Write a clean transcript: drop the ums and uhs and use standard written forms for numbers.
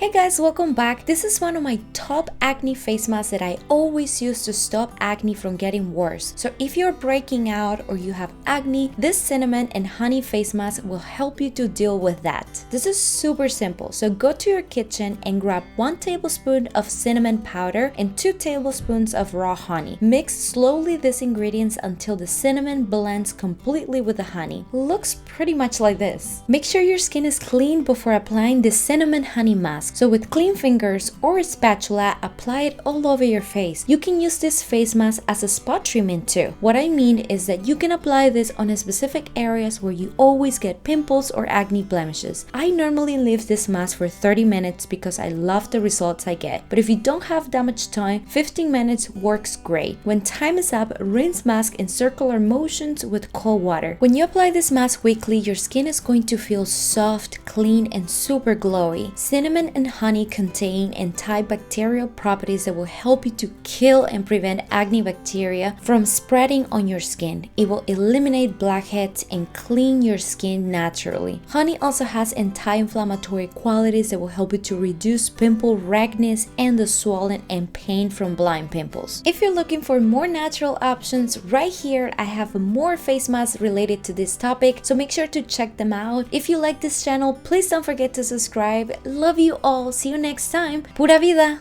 Hey guys, welcome back. This is one of my top acne face masks that I always use to stop acne from getting worse. So if you're breaking out or you have acne, this cinnamon and honey face mask will help you to deal with that. This is super simple. So go to your kitchen and grab 1 tablespoon of cinnamon powder and 2 tablespoons of raw honey. Mix slowly these ingredients until the cinnamon blends completely with the honey. Looks pretty much like this. Make sure your skin is clean before applying the cinnamon honey mask. So with clean fingers or a spatula, apply it all over your face. You can use this face mask as a spot treatment too. What I mean is that you can apply this on specific areas where you always get pimples or acne blemishes. I normally leave this mask for 30 minutes because I love the results I get. But if you don't have that much time, 15 minutes works great. When time is up, rinse mask in circular motions with cold water. When you apply this mask weekly, your skin is going to feel soft, clean, and super glowy. Cinnamon and honey contain antibacterial properties that will help you to kill and prevent acne bacteria from spreading on your skin. It will eliminate blackheads and clean your skin naturally. Honey also has anti-inflammatory qualities that will help you to reduce pimple redness and the swelling and pain from blind pimples. If you're looking for more natural options, right here I have more face masks related to this topic, so make sure to check them out. If you like this channel, please don't forget to subscribe. Love you all. See you next time. Pura vida!